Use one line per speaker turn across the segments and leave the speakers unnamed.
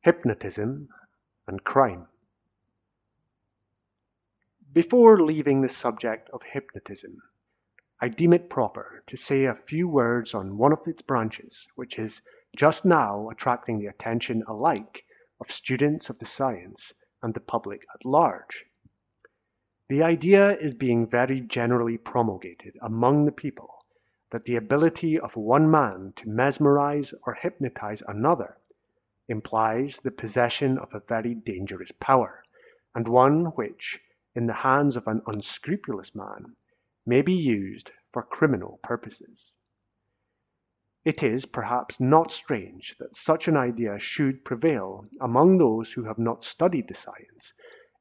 Hypnotism and Crime. Before leaving the subject of hypnotism, I deem it proper to say a few words on one of its branches, which is just now attracting the attention alike of students of the science and the public at large. The idea is being very generally promulgated among the people that the ability of one man to mesmerize or hypnotize another implies the possession of a very dangerous power, and one which, in the hands of an unscrupulous man, may be used for criminal purposes. It is perhaps not strange that such an idea should prevail among those who have not studied the science,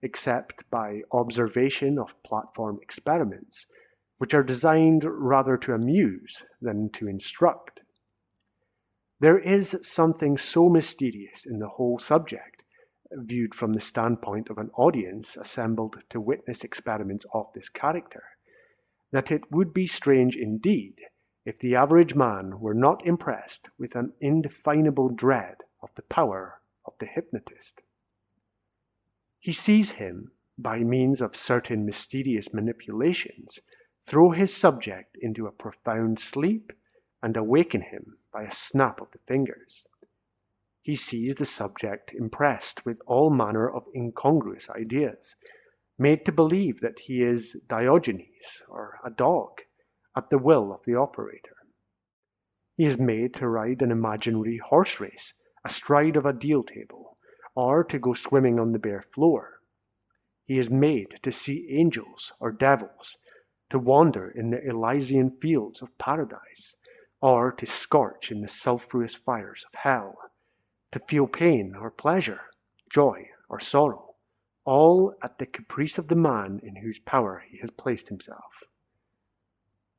except by observation of platform experiments, which are designed rather to amuse than to instruct. There is something so mysterious in the whole subject, viewed from the standpoint of an audience assembled to witness experiments of this character, that it would be strange indeed if the average man were not impressed with an indefinable dread of the power of the hypnotist. He sees him, by means of certain mysterious manipulations, throw his subject into a profound sleep and awaken him by a snap of the fingers. He sees the subject impressed with all manner of incongruous ideas, made to believe that he is Diogenes or a dog, at the will of the operator. He is made to ride an imaginary horse race astride of a deal table, or to go swimming on the bare floor. He is made to see angels or devils, to wander in the Elysian fields of paradise, or to scorch in the sulphurous fires of hell, to feel pain or pleasure, joy or sorrow, all at the caprice of the man in whose power he has placed himself.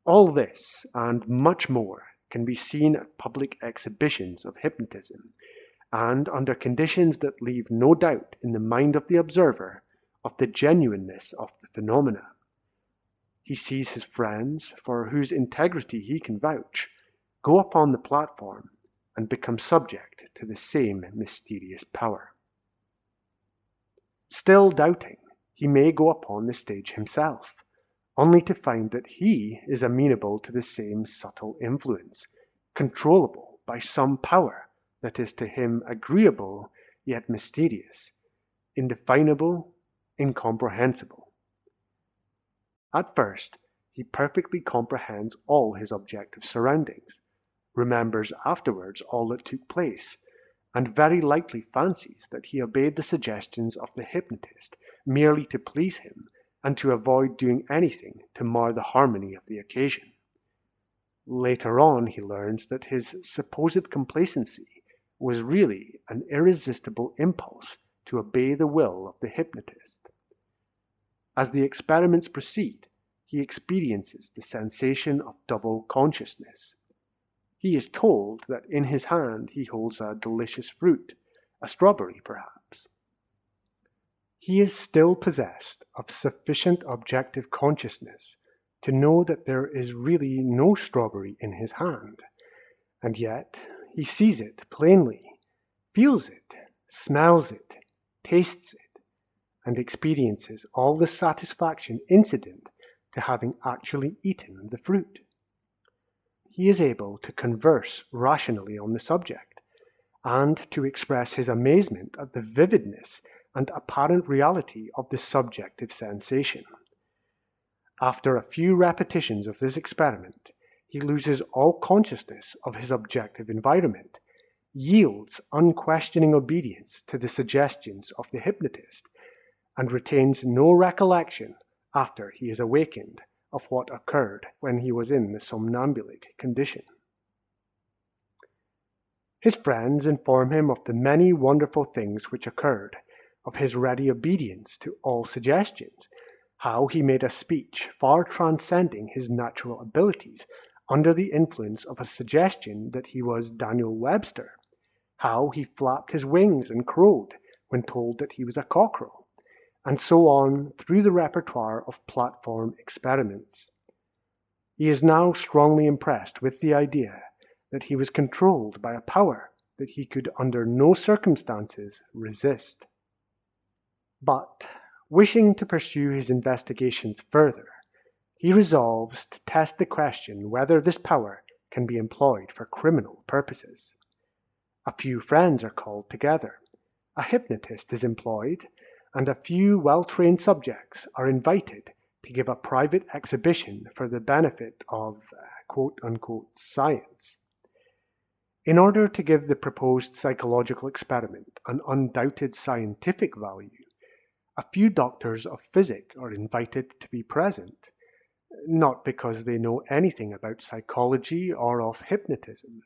All this and much more can be seen at public exhibitions of hypnotism, and under conditions that leave no doubt in the mind of the observer of the genuineness of the phenomena. He sees his friends, for whose integrity he can vouch, go upon the platform and become subject to the same mysterious power. Still doubting, he may go upon the stage himself, only to find that he is amenable to the same subtle influence, controllable by some power that is to him agreeable yet mysterious, indefinable, incomprehensible. At first, he perfectly comprehends all his objective surroundings, remembers afterwards all that took place, and very likely fancies that he obeyed the suggestions of the hypnotist merely to please him and to avoid doing anything to mar the harmony of the occasion. Later on he learns that his supposed complacency was really an irresistible impulse to obey the will of the hypnotist. As the experiments proceed, he experiences the sensation of double consciousness. He is told that in his hand he holds a delicious fruit, a strawberry perhaps. He is still possessed of sufficient objective consciousness to know that there is really no strawberry in his hand, and yet he sees it plainly, feels it, smells it, tastes it, and experiences all the satisfaction incident to having actually eaten the fruit. He is able to converse rationally on the subject, and to express his amazement at the vividness and apparent reality of the subjective sensation. After a few repetitions of this experiment, he loses all consciousness of his objective environment, yields unquestioning obedience to the suggestions of the hypnotist, and retains no recollection after he is awakened of what occurred when he was in the somnambulic condition. His friends inform him of the many wonderful things which occurred, of his ready obedience to all suggestions, how he made a speech far transcending his natural abilities under the influence of a suggestion that he was Daniel Webster, how he flapped his wings and crowed when told that he was a cockerel, and so on through the repertoire of platform experiments. He is now strongly impressed with the idea that he was controlled by a power that he could under no circumstances resist. But, wishing to pursue his investigations further, he resolves to test the question whether this power can be employed for criminal purposes. A few friends are called together, a hypnotist is employed, and a few well-trained subjects are invited to give a private exhibition for the benefit of quote-unquote science. In order to give the proposed psychological experiment an undoubted scientific value, a few doctors of physic are invited to be present, not because they know anything about psychology or of hypnotism,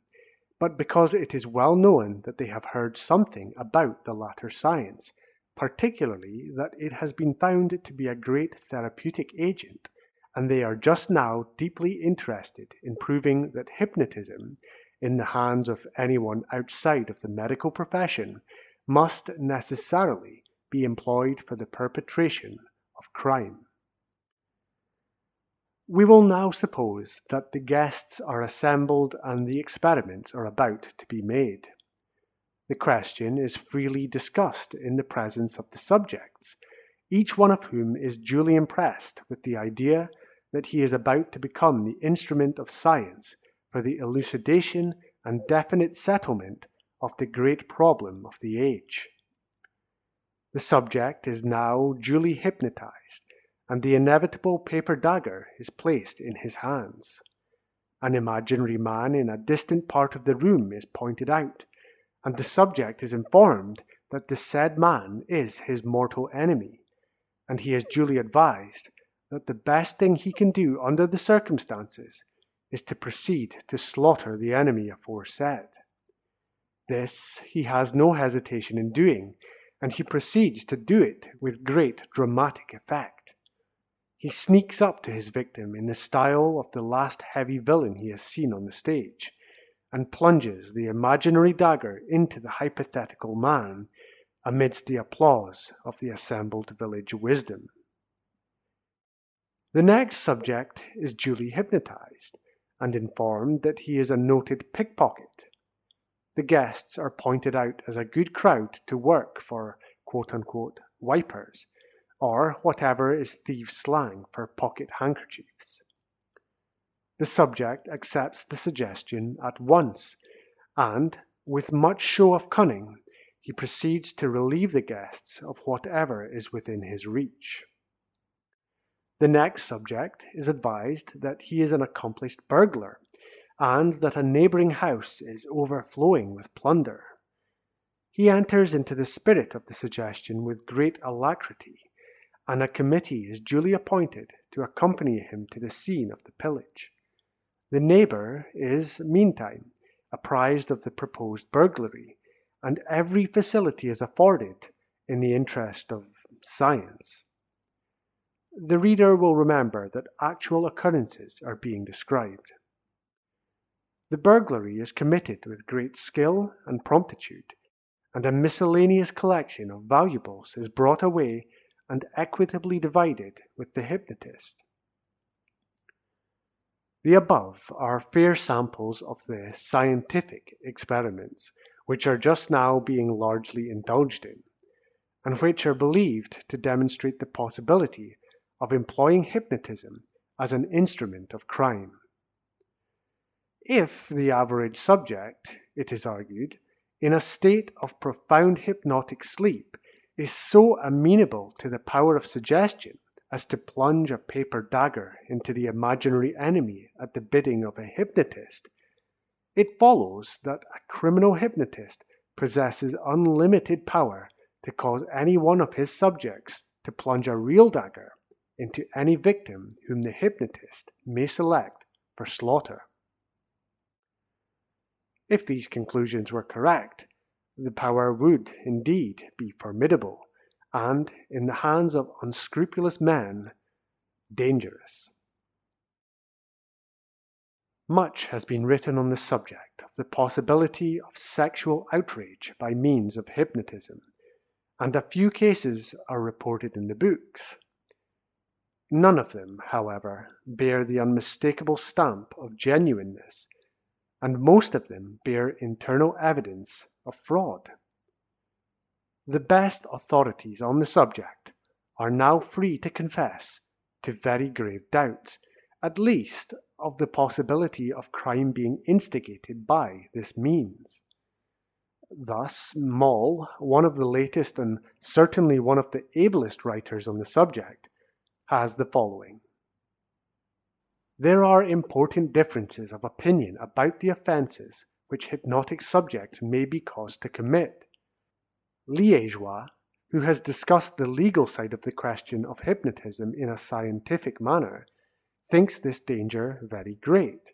but because it is well known that they have heard something about the latter science, particularly that it has been found to be a great therapeutic agent, and they are just now deeply interested in proving that hypnotism, in the hands of anyone outside of the medical profession, must necessarily be employed for the perpetration of crime. We will now suppose that the guests are assembled and the experiments are about to be made. The question is freely discussed in the presence of the subjects, each one of whom is duly impressed with the idea that he is about to become the instrument of science for the elucidation and definite settlement of the great problem of the age. The subject is now duly hypnotized, and the inevitable paper dagger is placed in his hands. An imaginary man in a distant part of the room is pointed out, and the subject is informed that the said man is his mortal enemy, and he is duly advised that the best thing he can do under the circumstances is to proceed to slaughter the enemy aforesaid. This he has no hesitation in doing, and he proceeds to do it with great dramatic effect. He sneaks up to his victim in the style of the last heavy villain he has seen on the stage, and plunges the imaginary dagger into the hypothetical man, amidst the applause of the assembled village wisdom. The next subject is duly hypnotized, and informed that he is a noted pickpocket. The guests are pointed out as a good crowd to work for quote-unquote wipers, or whatever is thieves' slang for pocket handkerchiefs. The subject accepts the suggestion at once, and, with much show of cunning, he proceeds to relieve the guests of whatever is within his reach. The next subject is advised that he is an accomplished burglar, and that a neighboring house is overflowing with plunder. He enters into the spirit of the suggestion with great alacrity, and a committee is duly appointed to accompany him to the scene of the pillage. The neighbor is, meantime, apprised of the proposed burglary, and every facility is afforded in the interest of science. The reader will remember that actual occurrences are being described. The burglary is committed with great skill and promptitude, and a miscellaneous collection of valuables is brought away and equitably divided with the hypnotist. The above are fair samples of the scientific experiments which are just now being largely indulged in, and which are believed to demonstrate the possibility of employing hypnotism as an instrument of crime. If the average subject, it is argued, in a state of profound hypnotic sleep, is so amenable to the power of suggestion as to plunge a paper dagger into the imaginary enemy at the bidding of a hypnotist, it follows that a criminal hypnotist possesses unlimited power to cause any one of his subjects to plunge a real dagger into any victim whom the hypnotist may select for slaughter. If these conclusions were correct, the power would indeed be formidable, and, in the hands of unscrupulous men, dangerous. Much has been written on the subject of the possibility of sexual outrage by means of hypnotism, and a few cases are reported in the books. None of them, however, bear the unmistakable stamp of genuineness, and most of them bear internal evidence of fraud. The best authorities on the subject are now free to confess to very grave doubts, at least of the possibility of crime being instigated by this means. Thus, Moll, one of the latest and certainly one of the ablest writers on the subject, has the following. There are important differences of opinion about the offenses which hypnotic subjects may be caused to commit. Liégeois, who has discussed the legal side of the question of hypnotism in a scientific manner, thinks this danger very great,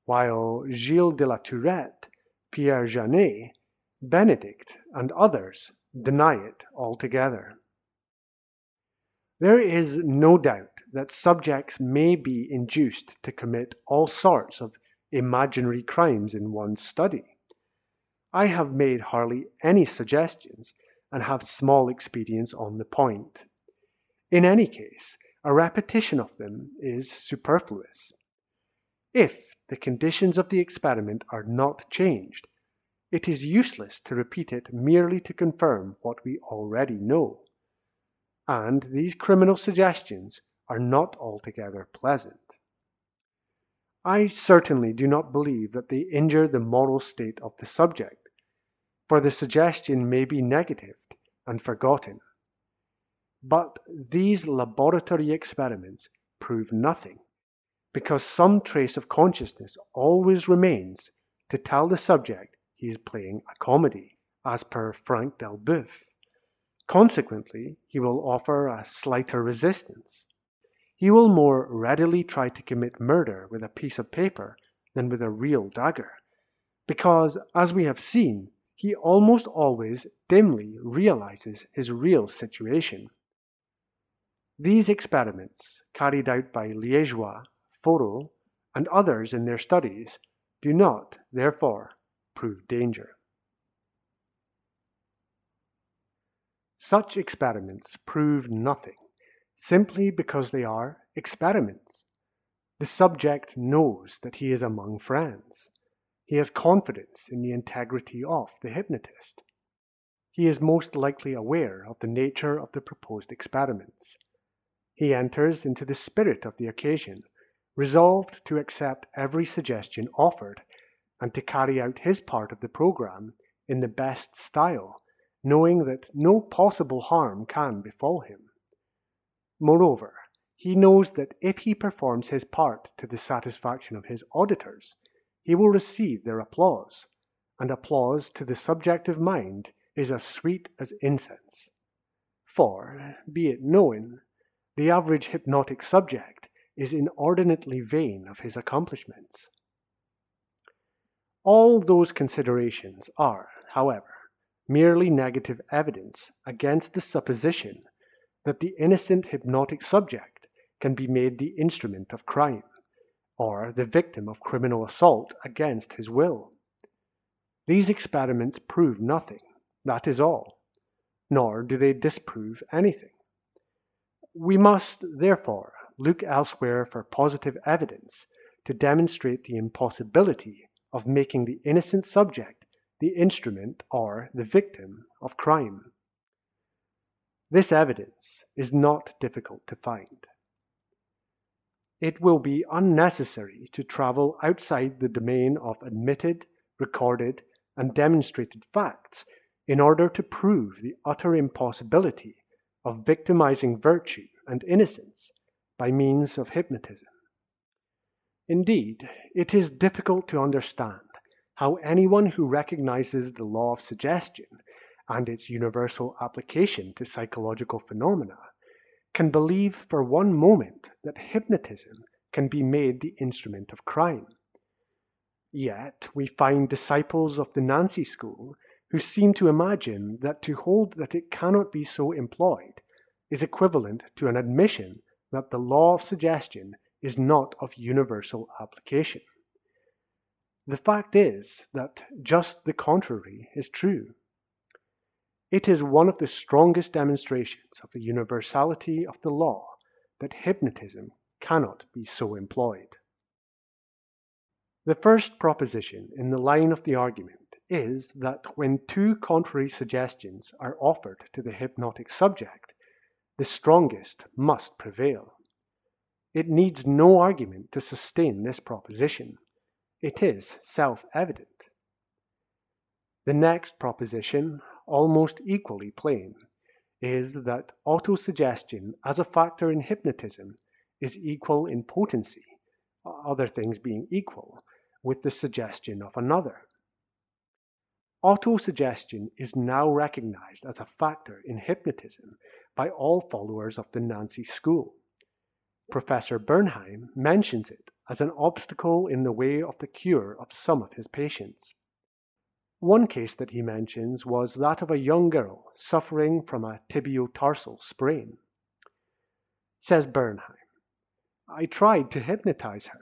while Gilles de la Tourette, Pierre Janet, Benedict, and others deny it altogether. There is no doubt that subjects may be induced to commit all sorts of imaginary crimes in one's study. I have made hardly any suggestions and have small experience on the point. In any case, a repetition of them is superfluous. If the conditions of the experiment are not changed, it is useless to repeat it merely to confirm what we already know. And these criminal suggestions are not altogether pleasant. I certainly do not believe that they injure the moral state of the subject, for the suggestion may be negatived and forgotten. But these laboratory experiments prove nothing, because some trace of consciousness always remains to tell the subject he is playing a comedy, as per Frank Delboeuf. Consequently, he will offer a slighter resistance. He will more readily try to commit murder with a piece of paper than with a real dagger, because, as we have seen, he almost always dimly realizes his real situation. These experiments, carried out by Liégeois, Fourreau, and others in their studies, do not, therefore, prove danger. Such experiments prove nothing, simply because they are experiments. The subject knows that he is among friends. He has confidence in the integrity of the hypnotist. He is most likely aware of the nature of the proposed experiments. He enters into the spirit of the occasion, resolved to accept every suggestion offered and to carry out his part of the program in the best style, knowing that no possible harm can befall him. Moreover, he knows that if he performs his part to the satisfaction of his auditors, he will receive their applause, and applause to the subjective mind is as sweet as incense. For, be it known, the average hypnotic subject is inordinately vain of his accomplishments. All those considerations are, however, merely negative evidence against the supposition that the innocent hypnotic subject can be made the instrument of crime, or the victim of criminal assault against his will. These experiments prove nothing, that is all, nor do they disprove anything. We must, therefore, look elsewhere for positive evidence to demonstrate the impossibility of making the innocent subject the instrument or the victim of crime. This evidence is not difficult to find. It will be unnecessary to travel outside the domain of admitted, recorded, and demonstrated facts in order to prove the utter impossibility of victimizing virtue and innocence by means of hypnotism. Indeed, it is difficult to understand how anyone who recognizes the law of suggestion and its universal application to psychological phenomena can believe for one moment that hypnotism can be made the instrument of crime. Yet we find disciples of the Nancy school who seem to imagine that to hold that it cannot be so employed is equivalent to an admission that the law of suggestion is not of universal application. The fact is that just the contrary is true. It is one of the strongest demonstrations of the universality of the law that hypnotism cannot be so employed. The first proposition in the line of the argument is that when two contrary suggestions are offered to the hypnotic subject, the strongest must prevail. It needs no argument to sustain this proposition. It is self-evident. The next proposition, almost equally plain, is that autosuggestion as a factor in hypnotism is equal in potency, other things being equal, with the suggestion of another. Autosuggestion is now recognized as a factor in hypnotism by all followers of the Nancy School. Professor Bernheim mentions it as an obstacle in the way of the cure of some of his patients. One case that he mentions was that of a young girl suffering from a tibiotarsal sprain. Says Bernheim, I tried to hypnotize her.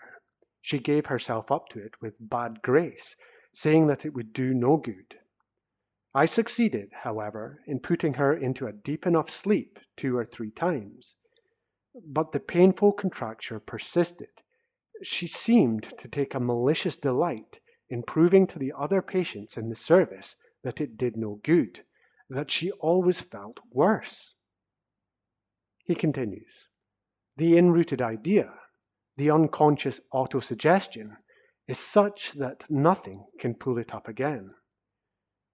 She gave herself up to it with bad grace, saying that it would do no good. I succeeded, however, in putting her into a deep enough sleep 2 or 3 times. But the painful contracture persisted. She seemed to take a malicious delight in proving to the other patients in the service that it did no good, that she always felt worse. He continues, the enrooted idea, the unconscious autosuggestion, is such that nothing can pull it up again.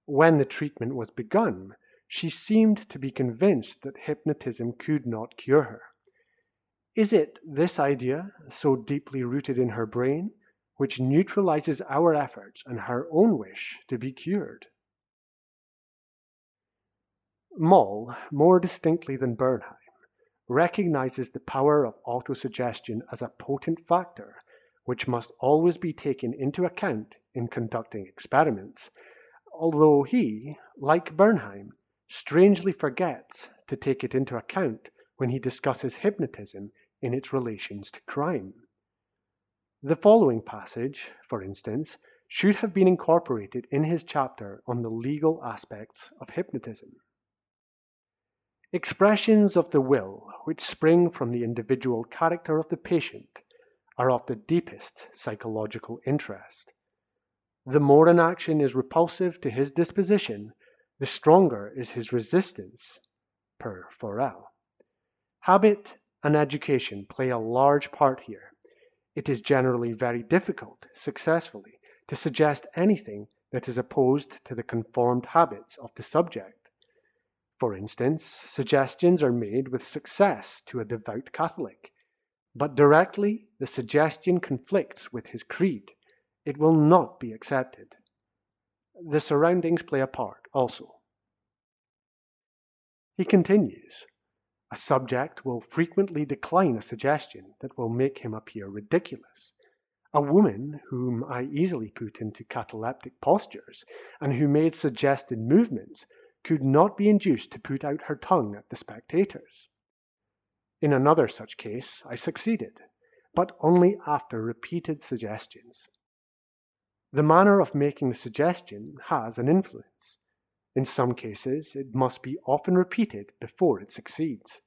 When the treatment was begun, she seemed to be convinced that hypnotism could not cure her. Is it this idea, so deeply rooted in her brain, which neutralizes our efforts and her own wish to be cured? Moll, more distinctly than Bernheim, recognizes the power of autosuggestion as a potent factor which must always be taken into account in conducting experiments, although he, like Bernheim, strangely forgets to take it into account when he discusses hypnotism in its relations to crime. The following passage, for instance, should have been incorporated in his chapter on the legal aspects of hypnotism. Expressions of the will which spring from the individual character of the patient are of the deepest psychological interest. The more an action is repulsive to his disposition, the stronger is his resistance, per Forel. Habit and education play a large part here. It is generally very difficult, successfully, to suggest anything that is opposed to the conformed habits of the subject. For instance, suggestions are made with success to a devout Catholic, but directly the suggestion conflicts with his creed, it will not be accepted. The surroundings play a part also. He continues, a subject will frequently decline a suggestion that will make him appear ridiculous. A woman whom I easily put into cataleptic postures and who made suggested movements could not be induced to put out her tongue at the spectators. In another such case I succeeded, but only after repeated suggestions. The manner of making the suggestion has an influence. In some cases it must be often repeated before it succeeds.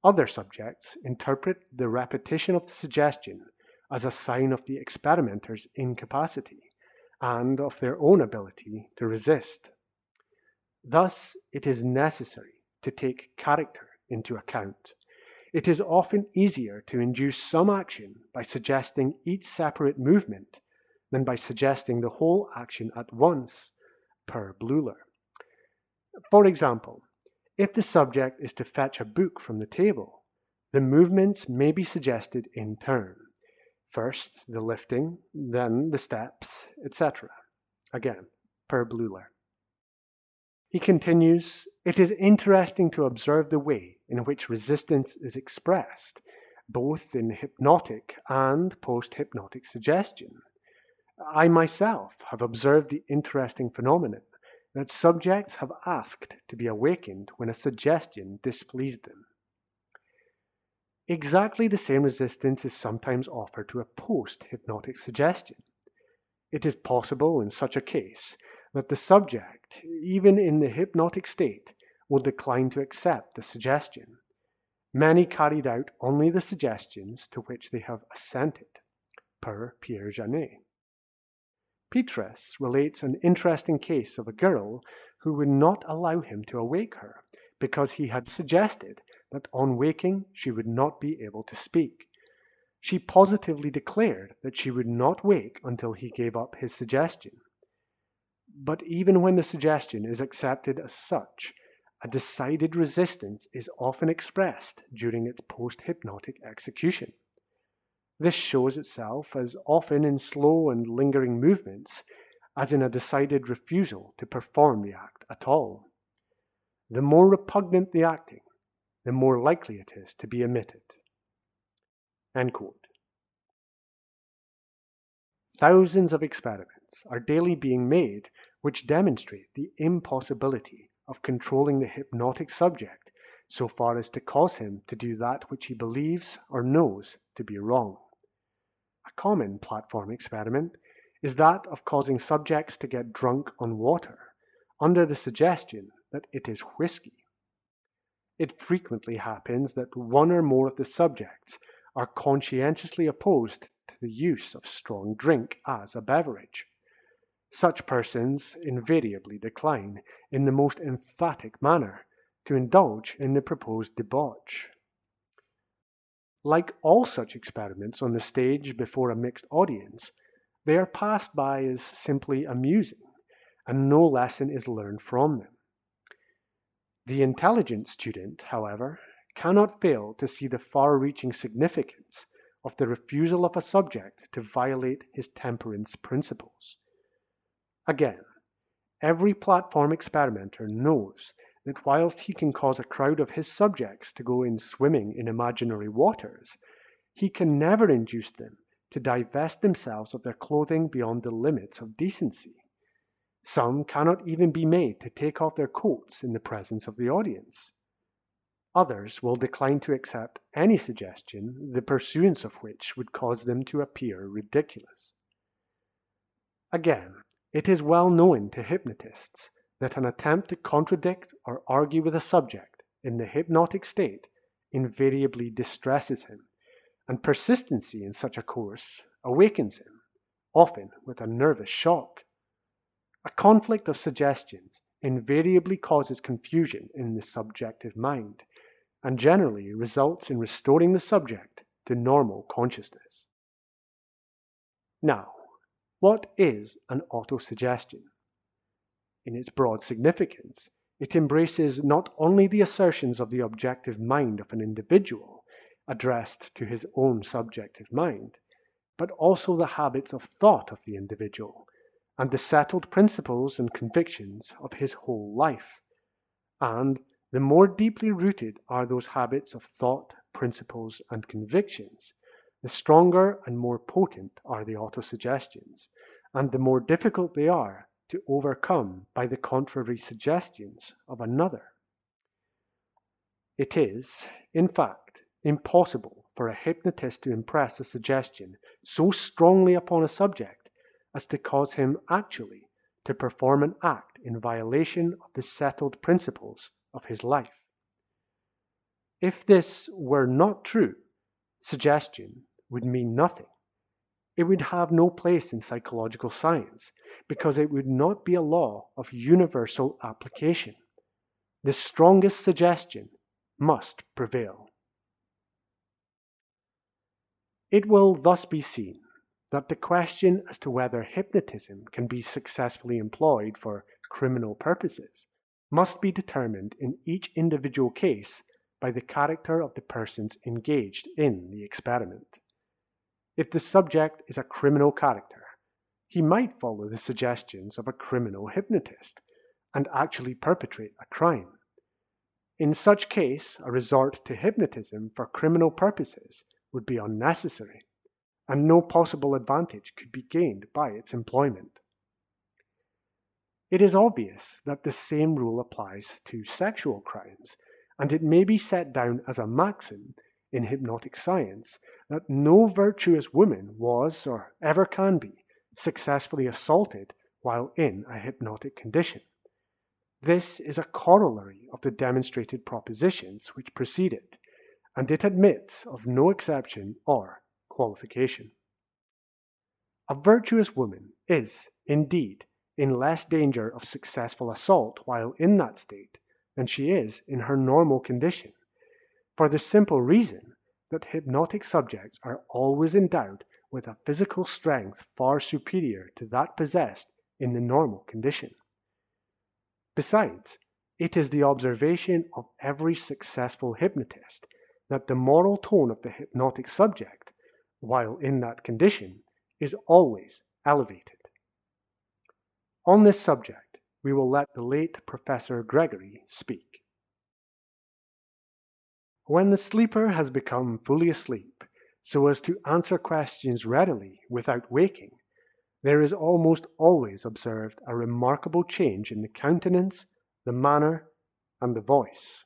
Other subjects interpret the repetition of the suggestion as a sign of the experimenter's incapacity and of their own ability to resist. Thus it is necessary to take character into account. It is often easier to induce some action by suggesting each separate movement than by suggesting the whole action at once, per Bleuler. For example, if the subject is to fetch a book from the table, the movements may be suggested in turn. First the lifting, then the steps, etc. Again, per Bleuler. He continues, it is interesting to observe the way in which resistance is expressed, both in hypnotic and post-hypnotic suggestion. I myself have observed the interesting phenomenon that subjects have asked to be awakened when a suggestion displeased them. Exactly the same resistance is sometimes offered to a post-hypnotic suggestion. It is possible in such a case that the subject, even in the hypnotic state, will decline to accept the suggestion. Many carried out only the suggestions to which they have assented, per Pierre Janet. Petrus relates an interesting case of a girl who would not allow him to awake her because he had suggested that on waking she would not be able to speak. She positively declared that she would not wake until he gave up his suggestion. But even when the suggestion is accepted as such, a decided resistance is often expressed during its post-hypnotic execution. This shows itself as often in slow and lingering movements as in a decided refusal to perform the act at all. The more repugnant the acting, the more likely it is to be omitted. End quote. Thousands of experiments are daily being made which demonstrate the impossibility of controlling the hypnotic subject so far as to cause him to do that which he believes or knows to be wrong. A common platform experiment is that of causing subjects to get drunk on water under the suggestion that it is whiskey. It frequently happens that one or more of the subjects are conscientiously opposed to the use of strong drink as a beverage. Such persons invariably decline, in the most emphatic manner, to indulge in the proposed debauch. Like all such experiments on the stage before a mixed audience, they are passed by as simply amusing, and no lesson is learned from them. The intelligent student, however, cannot fail to see the far-reaching significance of the refusal of a subject to violate his temperance principles. Again, every platform experimenter knows that whilst he can cause a crowd of his subjects to go in swimming in imaginary waters, he can never induce them to divest themselves of their clothing beyond the limits of decency. Some cannot even be made to take off their coats in the presence of the audience. Others will decline to accept any suggestion the pursuance of which would cause them to appear ridiculous. Again, it is well known to hypnotists that an attempt to contradict or argue with a subject in the hypnotic state invariably distresses him, and persistency in such a course awakens him, often with a nervous shock. A conflict of suggestions invariably causes confusion in the subjective mind, and generally results in restoring the subject to normal consciousness. Now, what is an autosuggestion? In its broad significance, it embraces not only the assertions of the objective mind of an individual, addressed to his own subjective mind, but also the habits of thought of the individual, and the settled principles and convictions of his whole life. And the more deeply rooted are those habits of thought, principles, and convictions, the stronger and more potent are the autosuggestions, and the more difficult they are to overcome by the contrary suggestions of another. It is, in fact, impossible for a hypnotist to impress a suggestion so strongly upon a subject as to cause him actually to perform an act in violation of the settled principles of his life. If this were not true, suggestion would mean nothing. It would have no place in psychological science because it would not be a law of universal application. The strongest suggestion must prevail. It will thus be seen that the question as to whether hypnotism can be successfully employed for criminal purposes must be determined in each individual case by the character of the persons engaged in the experiment. If the subject is a criminal character, he might follow the suggestions of a criminal hypnotist and actually perpetrate a crime. In such case, a resort to hypnotism for criminal purposes would be unnecessary, and no possible advantage could be gained by its employment. It is obvious that the same rule applies to sexual crimes, and it may be set down as a maxim in hypnotic science that no virtuous woman was or ever can be successfully assaulted while in a hypnotic condition. This is a corollary of the demonstrated propositions which precede it, and it admits of no exception or qualification. A virtuous woman is, indeed, in less danger of successful assault while in that state than she is in her normal condition, for the simple reason that hypnotic subjects are always endowed with a physical strength far superior to that possessed in the normal condition. Besides, it is the observation of every successful hypnotist that the moral tone of the hypnotic subject, while in that condition, is always elevated. On this subject, we will let the late Professor Gregory speak. When the sleeper has become fully asleep, so as to answer questions readily without waking, there is almost always observed a remarkable change in the countenance, the manner, and the voice.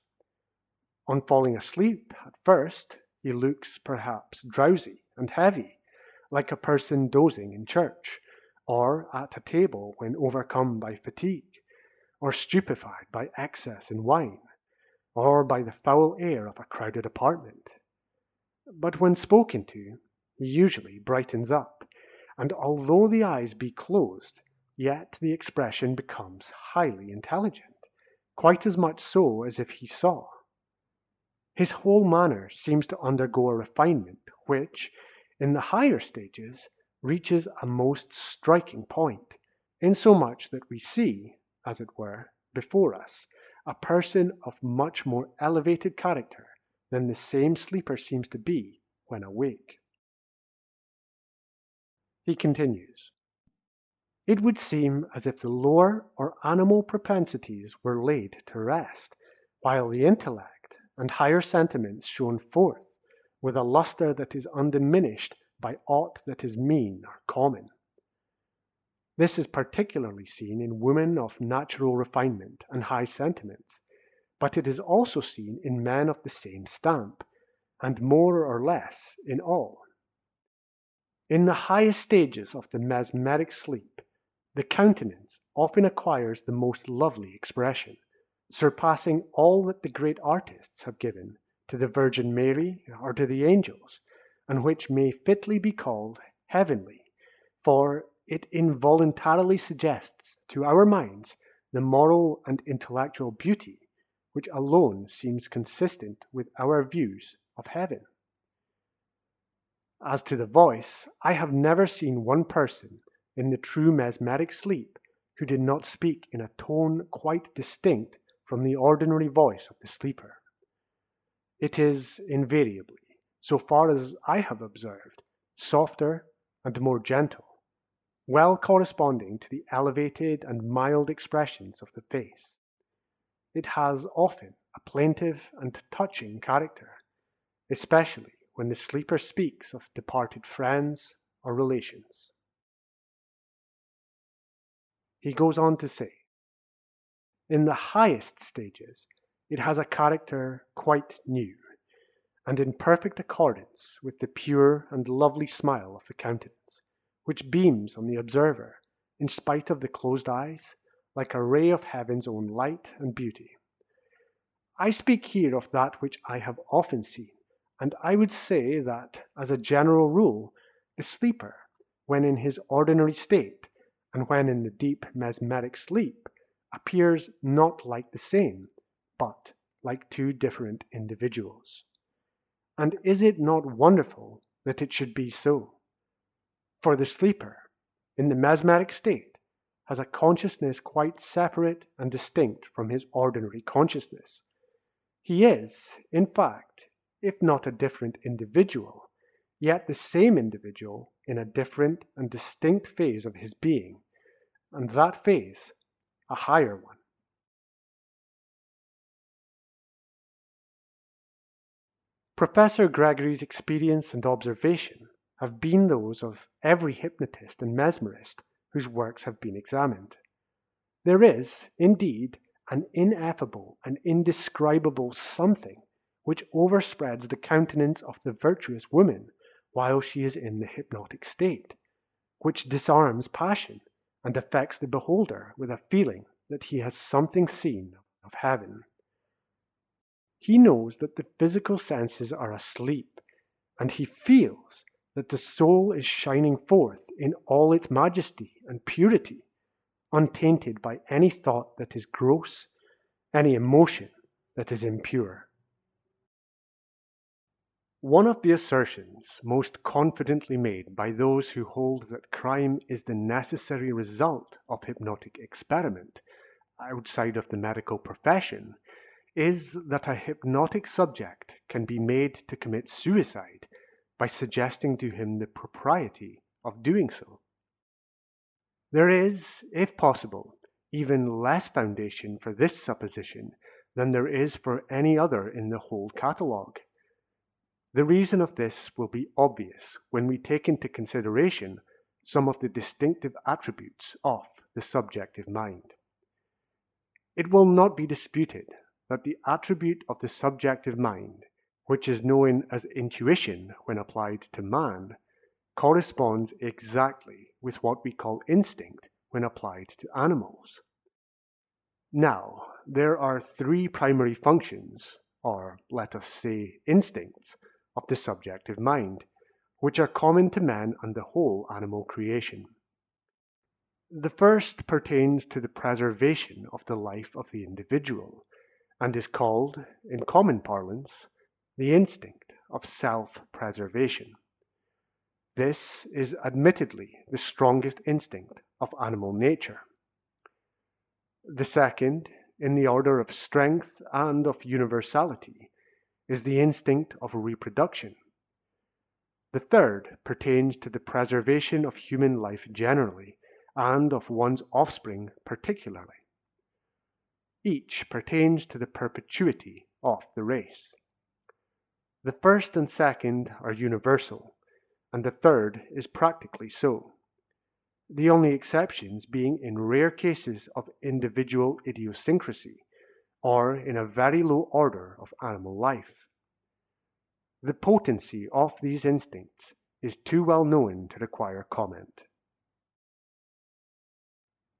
On falling asleep, at first, he looks perhaps drowsy and heavy, like a person dozing in church, or at a table when overcome by fatigue, or stupefied by excess in wine, or by the foul air of a crowded apartment. But when spoken to, he usually brightens up, and although the eyes be closed, yet the expression becomes highly intelligent, quite as much so as if he saw. His whole manner seems to undergo a refinement which, in the higher stages, reaches a most striking point, insomuch that we see, as it were, before us, a person of much more elevated character than the same sleeper seems to be when awake. He continues, "It would seem as if the lower or animal propensities were laid to rest, while the intellect and higher sentiments shone forth with a lustre that is undiminished by aught that is mean or common. This is particularly seen in women of natural refinement and high sentiments, but it is also seen in men of the same stamp, and more or less in all. In the highest stages of the mesmeric sleep, the countenance often acquires the most lovely expression, surpassing all that the great artists have given to the Virgin Mary or to the angels, and which may fitly be called heavenly, for it involuntarily suggests to our minds the moral and intellectual beauty which alone seems consistent with our views of heaven. As to the voice, I have never seen one person in the true mesmeric sleep who did not speak in a tone quite distinct from the ordinary voice of the sleeper. It is invariably, so far as I have observed, softer and more gentle, well corresponding to the elevated and mild expressions of the face. It has often a plaintive and touching character, especially when the sleeper speaks of departed friends or relations. He goes on to say, in the highest stages, it has a character quite new, and in perfect accordance with the pure and lovely smile of the countenance, which beams on the observer, in spite of the closed eyes, like a ray of heaven's own light and beauty. I speak here of that which I have often seen, and I would say that, as a general rule, the sleeper, when in his ordinary state, and when in the deep mesmeric sleep, appears not like the same, but like two different individuals. And is it not wonderful that it should be so? For the sleeper, in the mesmeric state, has a consciousness quite separate and distinct from his ordinary consciousness. He is, in fact, if not a different individual, yet the same individual in a different and distinct phase of his being, and that phase a higher one. Professor Gregory's experience and observation have been those of every hypnotist and mesmerist whose works have been examined. There is, indeed, an ineffable and indescribable something which overspreads the countenance of the virtuous woman while she is in the hypnotic state, which disarms passion and affects the beholder with a feeling that he has something seen of heaven. He knows that the physical senses are asleep, and he feels that the soul is shining forth in all its majesty and purity, untainted by any thought that is gross, any emotion that is impure. One of the assertions most confidently made by those who hold that crime is the necessary result of hypnotic experiment outside of the medical profession is that a hypnotic subject can be made to commit suicide by suggesting to him the propriety of doing so. There is, if possible, even less foundation for this supposition than there is for any other in the whole catalogue. The reason of this will be obvious when we take into consideration some of the distinctive attributes of the subjective mind. It will not be disputed that the attribute of the subjective mind, which is known as intuition when applied to man, corresponds exactly with what we call instinct when applied to animals. Now, there are three primary functions, or let us say instincts, of the subjective mind, which are common to man and the whole animal creation. The first pertains to the preservation of the life of the individual, and is called, in common parlance, the instinct of self-preservation. This is admittedly the strongest instinct of animal nature. The second, in the order of strength and of universality, is the instinct of reproduction. The third pertains to the preservation of human life generally, and of one's offspring particularly. Each pertains to the perpetuity of the race. The first and second are universal, and the third is practically so, the only exceptions being in rare cases of individual idiosyncrasy, or in a very low order of animal life. The potency of these instincts is too well known to require comment.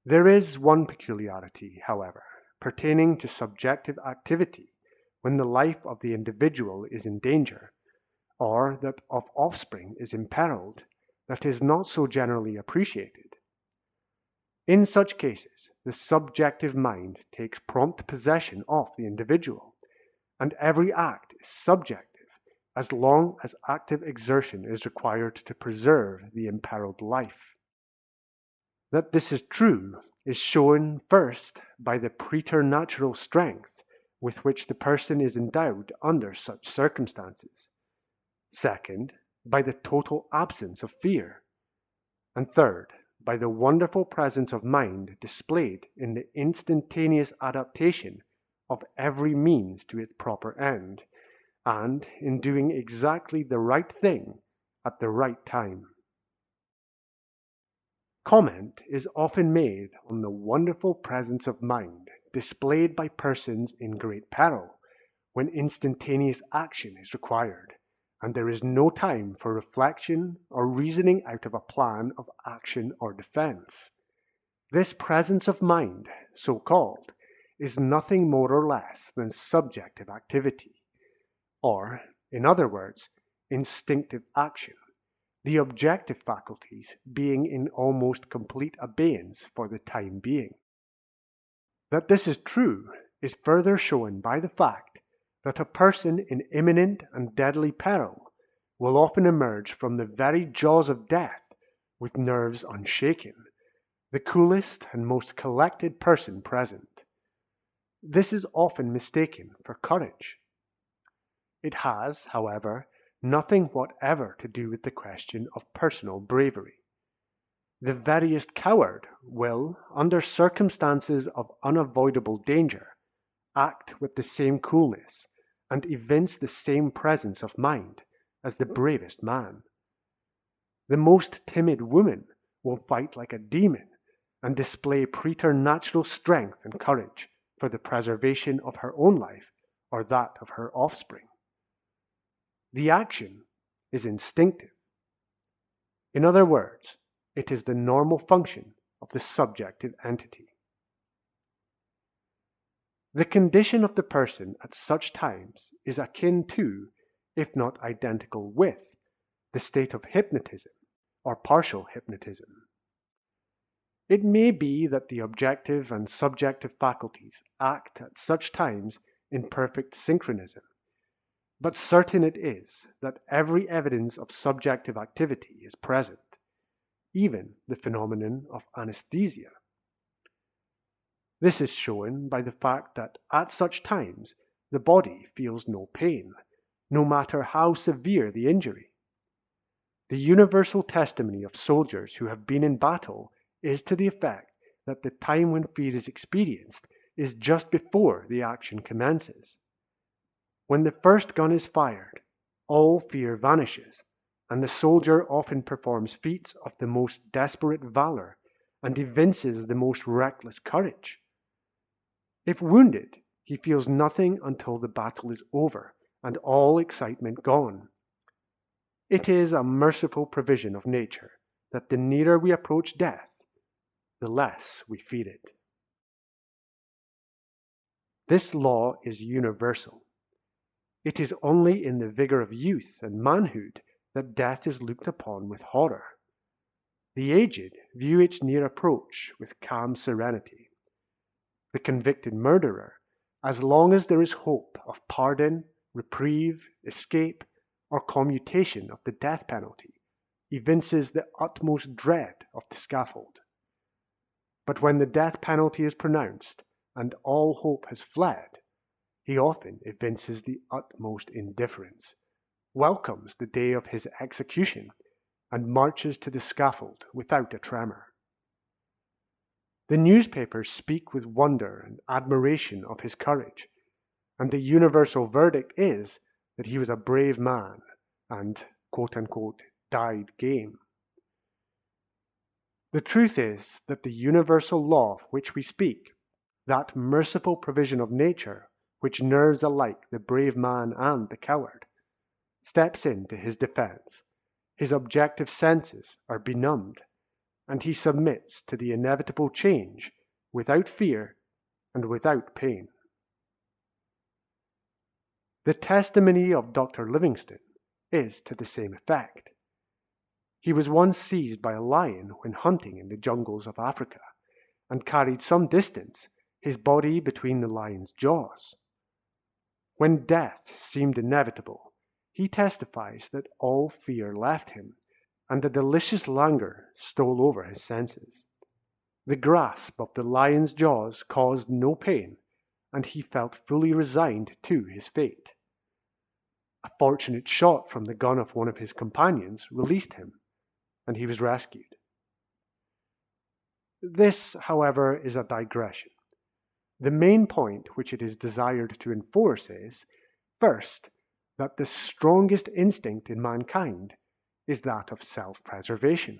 There is one peculiarity, however, pertaining to subjective activity when the life of the individual is in danger, or that of offspring is imperiled, that is not so generally appreciated. In such cases, the subjective mind takes prompt possession of the individual, and every act is subjective as long as active exertion is required to preserve the imperiled life. That this is true is shown first by the preternatural strength with which the person is endowed under such circumstances, second, by the total absence of fear, and third, by the wonderful presence of mind displayed in the instantaneous adaptation of every means to its proper end, and in doing exactly the right thing at the right time. Comment is often made on the wonderful presence of mind displayed by persons in great peril, when instantaneous action is required, and there is no time for reflection or reasoning out of a plan of action or defense. This presence of mind, so called, is nothing more or less than subjective activity, or, in other words, instinctive action, the objective faculties being in almost complete abeyance for the time being. That this is true is further shown by the fact that a person in imminent and deadly peril will often emerge from the very jaws of death with nerves unshaken, the coolest and most collected person present. This is often mistaken for courage. It has, however, nothing whatever to do with the question of personal bravery. The veriest coward will, under circumstances of unavoidable danger, act with the same coolness, and evince the same presence of mind as the bravest man. The most timid woman will fight like a demon, and display preternatural strength and courage for the preservation of her own life or that of her offspring. The action is instinctive. In other words, it is the normal function of the subjective entity. The condition of the person at such times is akin to, if not identical with, the state of hypnotism or partial hypnotism. It may be that the objective and subjective faculties act at such times in perfect synchronism, but certain it is that every evidence of subjective activity is present, even the phenomenon of anesthesia. This is shown by the fact that at such times the body feels no pain, no matter how severe the injury. The universal testimony of soldiers who have been in battle is to the effect that the time when fear is experienced is just before the action commences. When the first gun is fired, all fear vanishes, and the soldier often performs feats of the most desperate valor and evinces the most reckless courage. If wounded, he feels nothing until the battle is over and all excitement gone. It is a merciful provision of nature that the nearer we approach death, the less we fear it. This law is universal. It is only in the vigor of youth and manhood that death is looked upon with horror. The aged view its near approach with calm serenity. The convicted murderer, as long as there is hope of pardon, reprieve, escape, or commutation of the death penalty, evinces the utmost dread of the scaffold. But when the death penalty is pronounced and all hope has fled, he often evinces the utmost indifference, welcomes the day of his execution, and marches to the scaffold without a tremor. The newspapers speak with wonder and admiration of his courage, and the universal verdict is that he was a brave man and, quote unquote, died game. The truth is that the universal law of which we speak, that merciful provision of nature which nerves alike the brave man and the coward, steps in to his defense. His objective senses are benumbed, and he submits to the inevitable change without fear and without pain. The testimony of Dr. Livingstone is to the same effect. He was once seized by a lion when hunting in the jungles of Africa, and carried some distance, his body between the lion's jaws. When death seemed inevitable, he testifies that all fear left him, and a delicious languor stole over his senses. The grasp of the lion's jaws caused no pain, and he felt fully resigned to his fate. A fortunate shot from the gun of one of his companions released him, and he was rescued. This, however, is a digression. The main point which it is desired to enforce is, first, that the strongest instinct in mankind is that of self-preservation,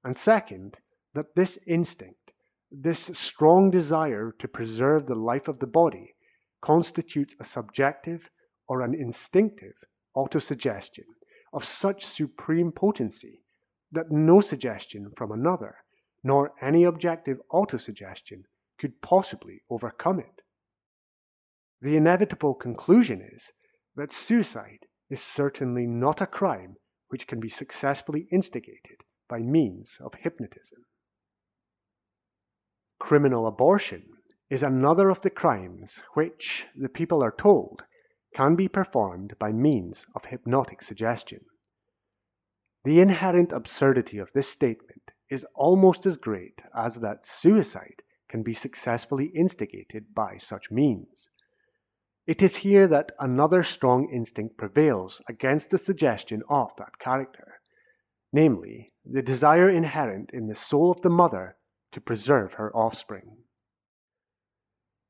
and second, that this instinct, this strong desire to preserve the life of the body, constitutes a subjective or an instinctive autosuggestion of such supreme potency that no suggestion from another, nor any objective autosuggestion, could possibly overcome it. The inevitable conclusion is that suicide is certainly not a crime which can be successfully instigated by means of hypnotism. Criminal abortion is another of the crimes which, the people are told, can be performed by means of hypnotic suggestion. The inherent absurdity of this statement is almost as great as that suicide can be successfully instigated by such means. It is here that another strong instinct prevails against the suggestion of that character, namely, the desire inherent in the soul of the mother to preserve her offspring.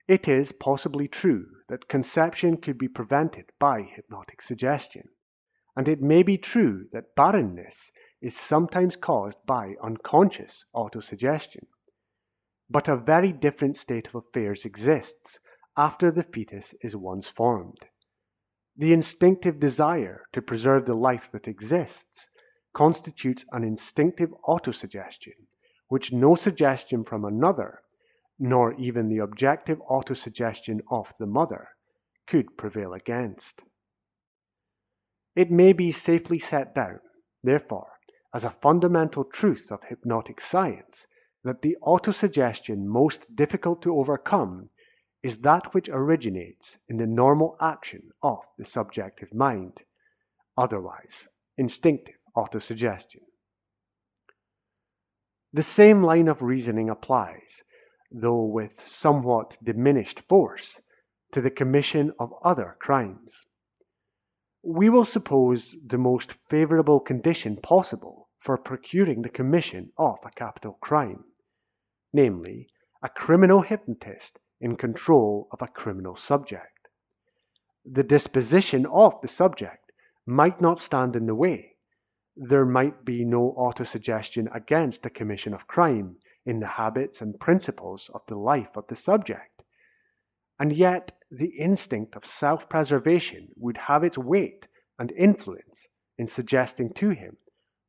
It is possibly true that conception could be prevented by hypnotic suggestion, and it may be true that barrenness is sometimes caused by unconscious autosuggestion. But a very different state of affairs exists after the fetus is once formed. The instinctive desire to preserve the life that exists constitutes an instinctive autosuggestion, which no suggestion from another, nor even the objective autosuggestion of the mother, could prevail against. It may be safely set down, therefore, as a fundamental truth of hypnotic science that the autosuggestion most difficult to overcome is that which originates in the normal action of the subjective mind, otherwise instinctive autosuggestion. The same line of reasoning applies, though with somewhat diminished force, to the commission of other crimes. We will suppose the most favorable condition possible for procuring the commission of a capital crime, namely, a criminal hypnotist in control of a criminal subject. The disposition of the subject might not stand in the way. There might be no autosuggestion against the commission of crime in the habits and principles of the life of the subject. And yet the instinct of self-preservation would have its weight and influence in suggesting to him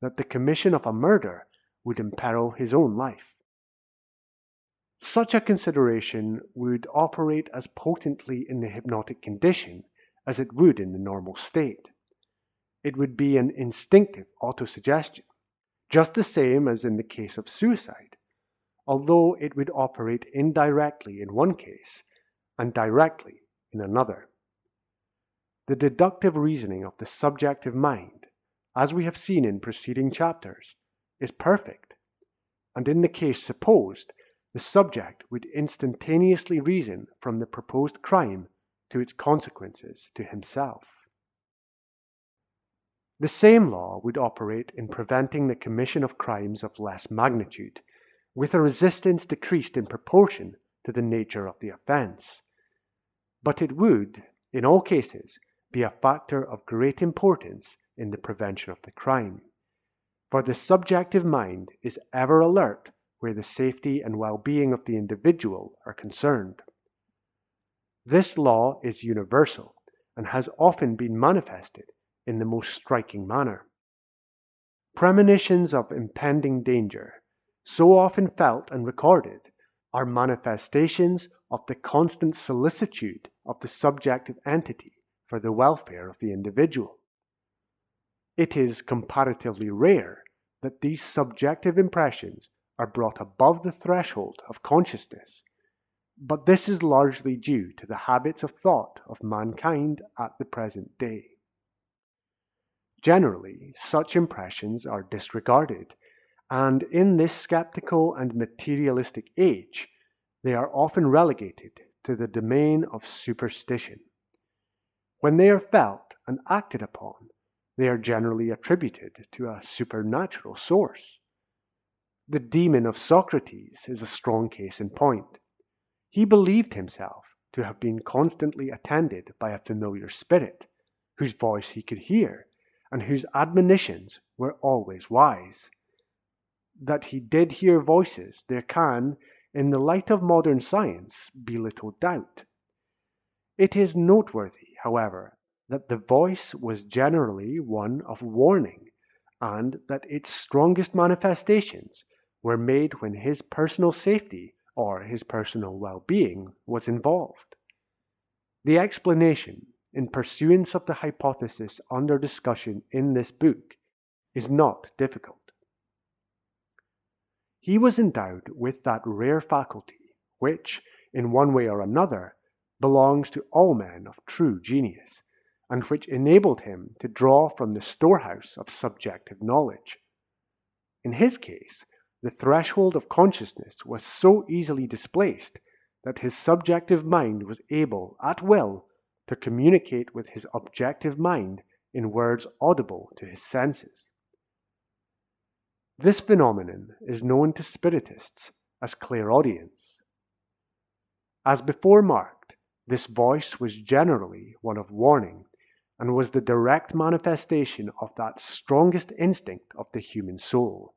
that the commission of a murder would imperil his own life. Such a consideration would operate as potently in the hypnotic condition as it would in the normal state. It would be an instinctive autosuggestion, just the same as in the case of suicide, although it would operate indirectly in one case and directly in another. The deductive reasoning of the subjective mind, as we have seen in preceding chapters, is perfect, and in the case supposed, the subject would instantaneously reason from the proposed crime to its consequences to himself. The same law would operate in preventing the commission of crimes of less magnitude, with a resistance decreased in proportion to the nature of the offense. But it would, in all cases, be a factor of great importance in the prevention of the crime, for the subjective mind is ever alert where the safety and well-being of the individual are concerned. This law is universal and has often been manifested in the most striking manner. Premonitions of impending danger, so often felt and recorded, are manifestations of the constant solicitude of the subjective entity for the welfare of the individual. It is comparatively rare that these subjective impressions are brought above the threshold of consciousness, but this is largely due to the habits of thought of mankind at the present day. Generally, such impressions are disregarded, and in this skeptical and materialistic age, they are often relegated to the domain of superstition. When they are felt and acted upon, they are generally attributed to a supernatural source. The demon of Socrates is a strong case in point. He believed himself to have been constantly attended by a familiar spirit, whose voice he could hear, and whose admonitions were always wise. That he did hear voices there can, in the light of modern science, be little doubt. It is noteworthy, however, that the voice was generally one of warning, and that its strongest manifestations were made when his personal safety or his personal well-being was involved. The explanation, in pursuance of the hypothesis under discussion in this book, is not difficult. He was endowed with that rare faculty which, in one way or another, belongs to all men of true genius, and which enabled him to draw from the storehouse of subjective knowledge. In his case, the threshold of consciousness was so easily displaced that his subjective mind was able at will to communicate with his objective mind in words audible to his senses. This phenomenon is known to spiritists as clairaudience. As before marked, this voice was generally one of warning, and was the direct manifestation of that strongest instinct of the human soul,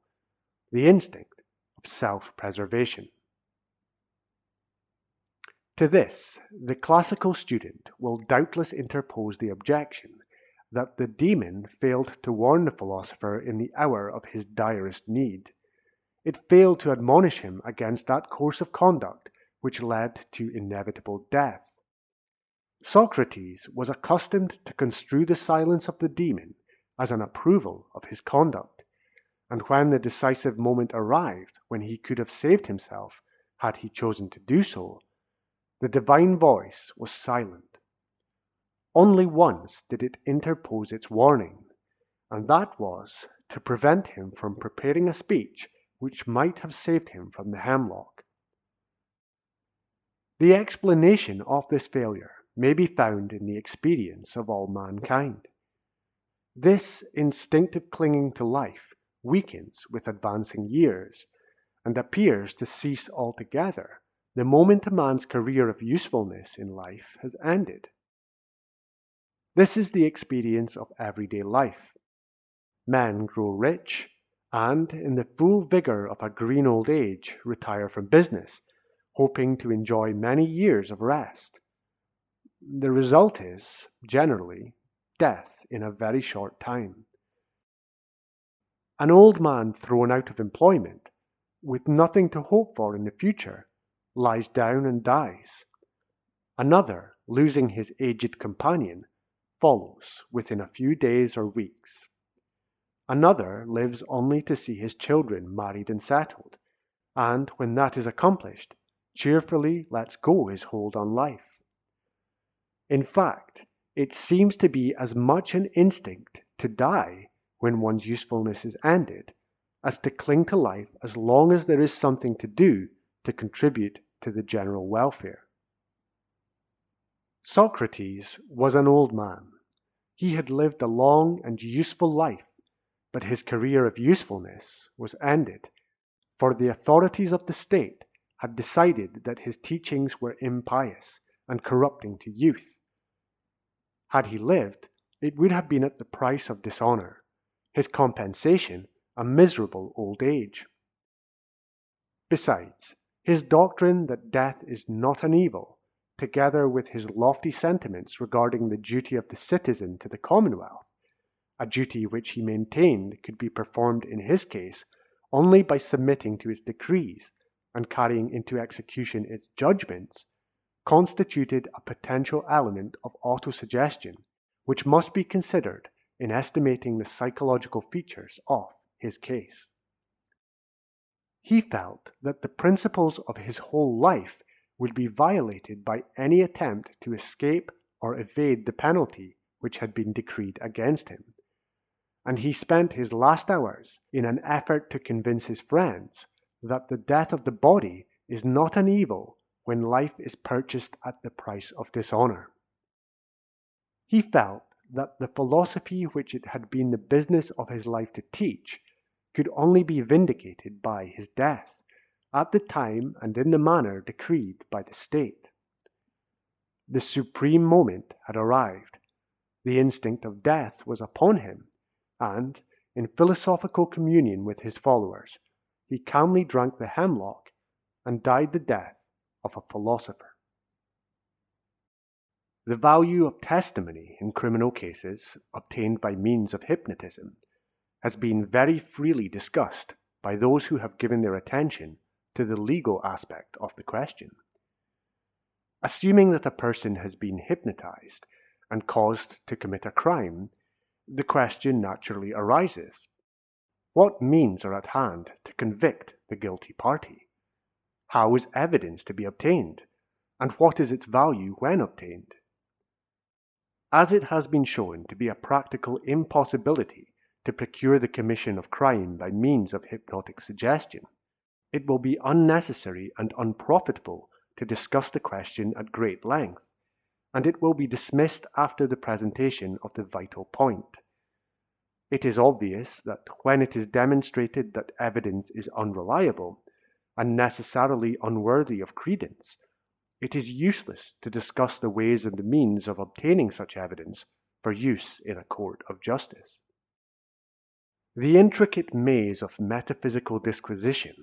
the instinct of self-preservation. To this, the classical student will doubtless interpose the objection that the demon failed to warn the philosopher in the hour of his direst need. It failed to admonish him against that course of conduct which led to inevitable death. Socrates was accustomed to construe the silence of the demon as an approval of his conduct, and when the decisive moment arrived when he could have saved himself had he chosen to do so, the divine voice was silent. Only once did it interpose its warning, and that was to prevent him from preparing a speech which might have saved him from the hemlock. The explanation of this failure may be found in the experience of all mankind. This instinctive clinging to life weakens with advancing years, and appears to cease altogether the moment a man's career of usefulness in life has ended. This is the experience of everyday life. Men grow rich, and in the full vigor of a green old age retire from business, hoping to enjoy many years of rest. The result is, generally, death in a very short time. An old man thrown out of employment, with nothing to hope for in the future, lies down and dies. Another, losing his aged companion, follows within a few days or weeks. Another lives only to see his children married and settled, and when that is accomplished, cheerfully lets go his hold on life. In fact, it seems to be as much an instinct to die when one's usefulness is ended as to cling to life as long as there is something to do to contribute to the general welfare. Socrates was an old man. He had lived a long and useful life, but his career of usefulness was ended, for the authorities of the state had decided that his teachings were impious and corrupting to youth. Had he lived, it would have been at the price of dishonor, his compensation a miserable old age. Besides, his doctrine that death is not an evil, together with his lofty sentiments regarding the duty of the citizen to the commonwealth, a duty which he maintained could be performed in his case only by submitting to its decrees and carrying into execution its judgments, constituted a potential element of autosuggestion which must be considered in estimating the psychological features of his case. He felt that the principles of his whole life would be violated by any attempt to escape or evade the penalty which had been decreed against him, and he spent his last hours in an effort to convince his friends that the death of the body is not an evil when life is purchased at the price of dishonor. He felt that the philosophy which it had been the business of his life to teach could only be vindicated by his death, at the time and in the manner decreed by the state. The supreme moment had arrived. The instinct of death was upon him, and, in philosophical communion with his followers, he calmly drank the hemlock and died the death of a philosopher. The value of testimony in criminal cases obtained by means of hypnotism has been very freely discussed by those who have given their attention to the legal aspect of the question. Assuming that a person has been hypnotized and caused to commit a crime, the question naturally arises: what means are at hand to convict the guilty party? How is evidence to be obtained, and what is its value when obtained? As it has been shown to be a practical impossibility to procure the commission of crime by means of hypnotic suggestion, it will be unnecessary and unprofitable to discuss the question at great length, and it will be dismissed after the presentation of the vital point. It is obvious that when it is demonstrated that evidence is unreliable, and necessarily unworthy of credence, it is useless to discuss the ways and the means of obtaining such evidence for use in a court of justice. The intricate maze of metaphysical disquisition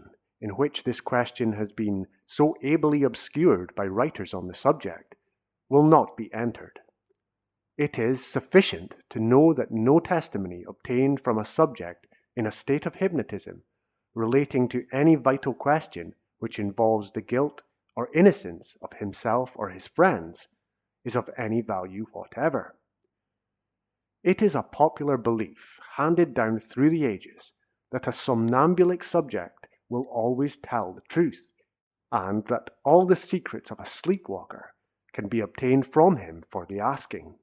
in which this question has been so ably obscured by writers on the subject will not be entered. It is sufficient to know that no testimony obtained from a subject in a state of hypnotism relating to any vital question which involves the guilt or innocence of himself or his friends is of any value whatever. It is a popular belief, handed down through the ages, that a somnambulic subject will always tell the truth, and that all the secrets of a sleepwalker can be obtained from him for the asking.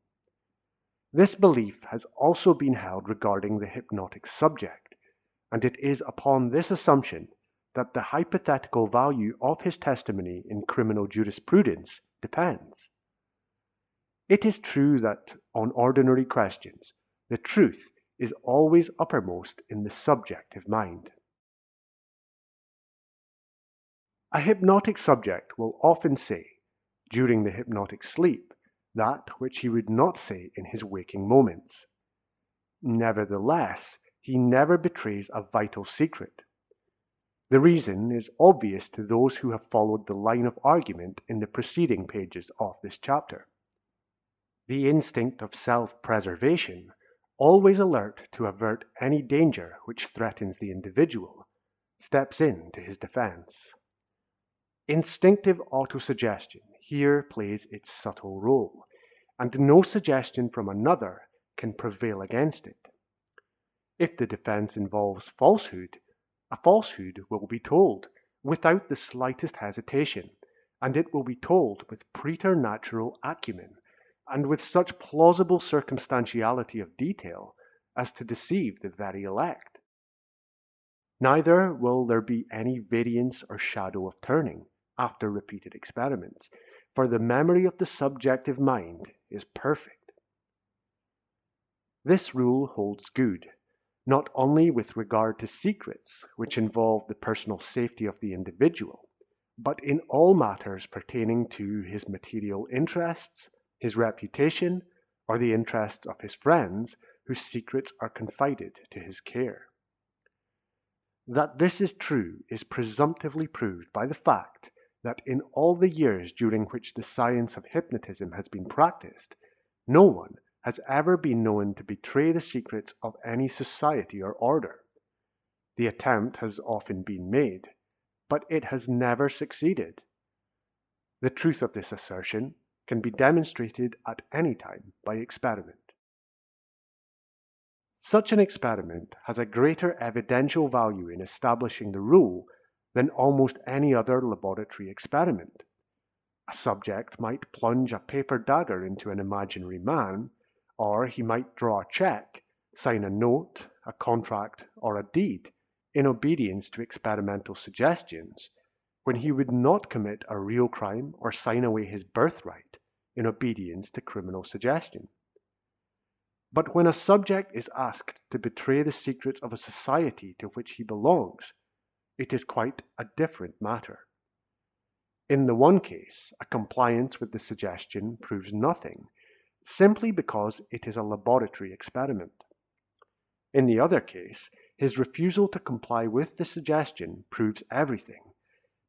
This belief has also been held regarding the hypnotic subject, and it is upon this assumption that the hypothetical value of his testimony in criminal jurisprudence depends. It is true that on ordinary questions, the truth is always uppermost in the subjective mind. A hypnotic subject will often say, during the hypnotic sleep, that which he would not say in his waking moments. Nevertheless, he never betrays a vital secret. The reason is obvious to those who have followed the line of argument in the preceding pages of this chapter. The instinct of self-preservation, always alert to avert any danger which threatens the individual, steps in to his defense. Instinctive autosuggestion here plays its subtle role, and no suggestion from another can prevail against it. If the defense involves falsehood, a falsehood will be told without the slightest hesitation, and it will be told with preternatural acumen, and with such plausible circumstantiality of detail as to deceive the very elect. Neither will there be any variance or shadow of turning after repeated experiments, for the memory of the subjective mind is perfect. This rule holds good, not only with regard to secrets which involve the personal safety of the individual, but in all matters pertaining to his material interests, his reputation, or the interests of his friends whose secrets are confided to his care. That this is true is presumptively proved by the fact that in all the years during which the science of hypnotism has been practiced, no one has ever been known to betray the secrets of any society or order. The attempt has often been made, but it has never succeeded. The truth of this assertion can be demonstrated at any time by experiment. Such an experiment has a greater evidential value in establishing the rule than almost any other laboratory experiment. A subject might plunge a paper dagger into an imaginary man, or he might draw a check, sign a note, a contract, or a deed in obedience to experimental suggestions, when he would not commit a real crime or sign away his birthright in obedience to criminal suggestion. But when a subject is asked to betray the secrets of a society to which he belongs, it is quite a different matter. In the one case, a compliance with the suggestion proves nothing, simply because it is a laboratory experiment. In the other case, his refusal to comply with the suggestion proves everything,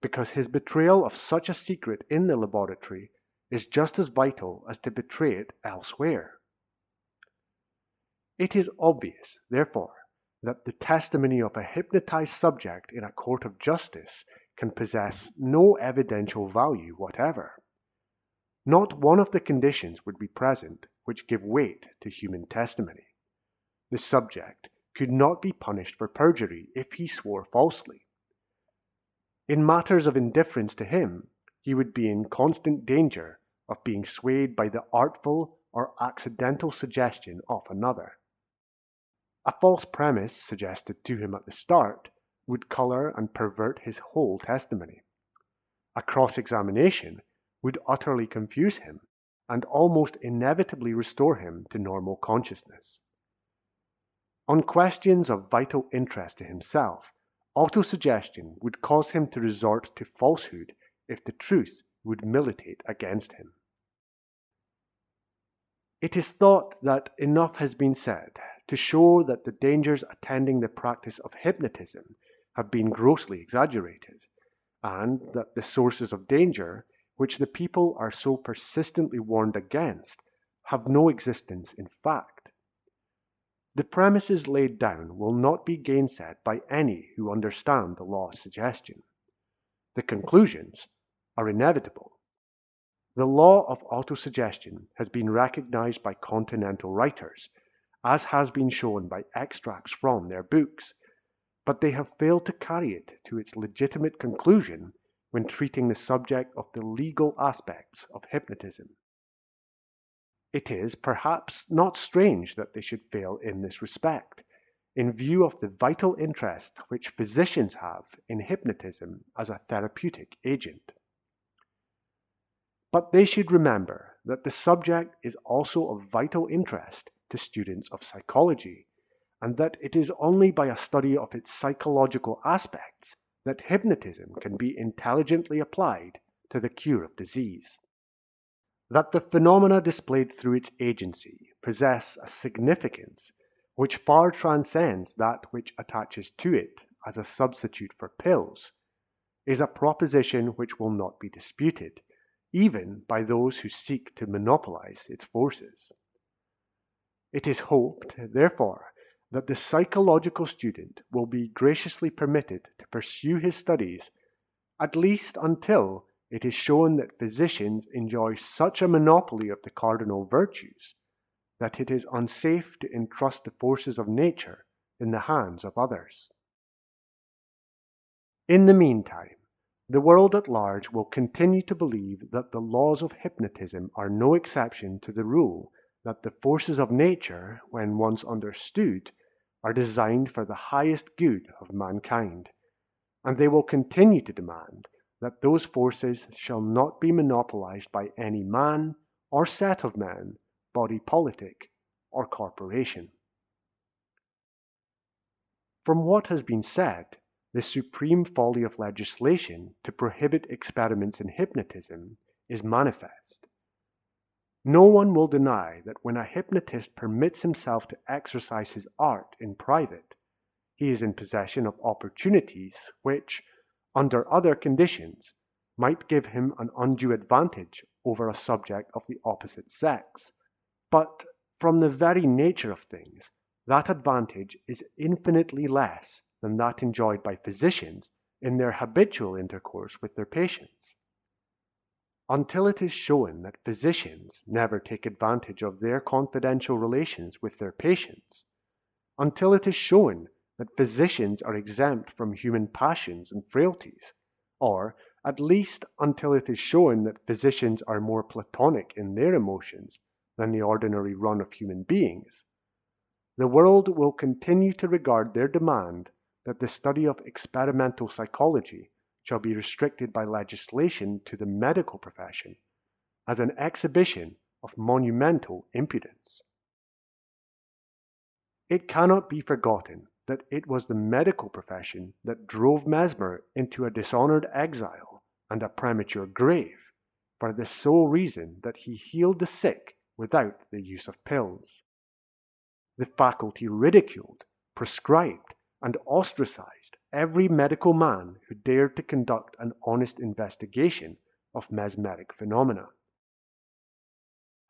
because his betrayal of such a secret in the laboratory is just as vital as to betray it elsewhere. It is obvious, therefore, that the testimony of a hypnotized subject in a court of justice can possess no evidential value whatever. Not one of the conditions would be present which give weight to human testimony. The subject could not be punished for perjury if he swore falsely. In matters of indifference to him, he would be in constant danger of being swayed by the artful or accidental suggestion of another. A false premise suggested to him at the start would color and pervert his whole testimony. A cross-examination would utterly confuse him and almost inevitably restore him to normal consciousness. On questions of vital interest to himself, autosuggestion would cause him to resort to falsehood if the truth would militate against him. It is thought that enough has been said to show that the dangers attending the practice of hypnotism have been grossly exaggerated, and that the sources of danger, which the people are so persistently warned against, have no existence in fact. The premises laid down will not be gainsaid by any who understand the law of suggestion. The conclusions are inevitable. The law of autosuggestion has been recognized by continental writers, as has been shown by extracts from their books, but they have failed to carry it to its legitimate conclusion when treating the subject of the legal aspects of hypnotism. It is perhaps not strange that they should fail in this respect, in view of the vital interest which physicians have in hypnotism as a therapeutic agent. But they should remember that the subject is also of vital interest to students of psychology, and that it is only by a study of its psychological aspects that hypnotism can be intelligently applied to the cure of disease. That the phenomena displayed through its agency possess a significance which far transcends that which attaches to it as a substitute for pills is a proposition which will not be disputed, even by those who seek to monopolize its forces. It is hoped, therefore, that the psychological student will be graciously permitted to pursue his studies, at least until it is shown that physicians enjoy such a monopoly of the cardinal virtues that it is unsafe to entrust the forces of nature in the hands of others. In the meantime, the world at large will continue to believe that the laws of hypnotism are no exception to the rule that the forces of nature, when once understood, are designed for the highest good of mankind, and they will continue to demand that those forces shall not be monopolized by any man or set of men, body politic, or corporation. From what has been said, the supreme folly of legislation to prohibit experiments in hypnotism is manifest. No one will deny that when a hypnotist permits himself to exercise his art in private, he is in possession of opportunities which, under other conditions, might give him an undue advantage over a subject of the opposite sex. But from the very nature of things, that advantage is infinitely less than that enjoyed by physicians in their habitual intercourse with their patients. Until it is shown that physicians never take advantage of their confidential relations with their patients, until it is shown that physicians are exempt from human passions and frailties, or at least until it is shown that physicians are more platonic in their emotions than the ordinary run of human beings, the world will continue to regard their demand that the study of experimental psychology shall be restricted by legislation to the medical profession as an exhibition of monumental impudence. It cannot be forgotten that it was the medical profession that drove Mesmer into a dishonored exile and a premature grave, for the sole reason that he healed the sick without the use of pills. The faculty ridiculed, proscribed, and ostracized every medical man who dared to conduct an honest investigation of mesmeric phenomena.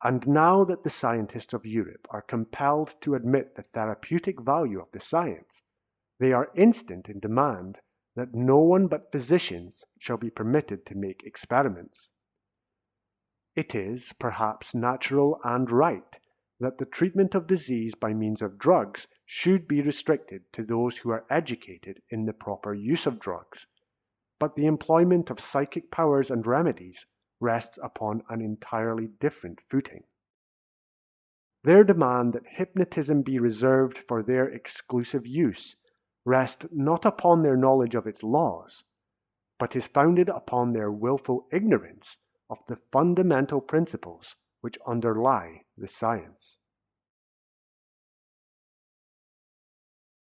And now that the scientists of Europe are compelled to admit the therapeutic value of the science, they are instant in demand that no one but physicians shall be permitted to make experiments. It is, perhaps, natural and right that the treatment of disease by means of drugs should be restricted to those who are educated in the proper use of drugs, but the employment of psychic powers and remedies rests upon an entirely different footing. Their demand that hypnotism be reserved for their exclusive use rests not upon their knowledge of its laws, but is founded upon their willful ignorance of the fundamental principles which underlie the science.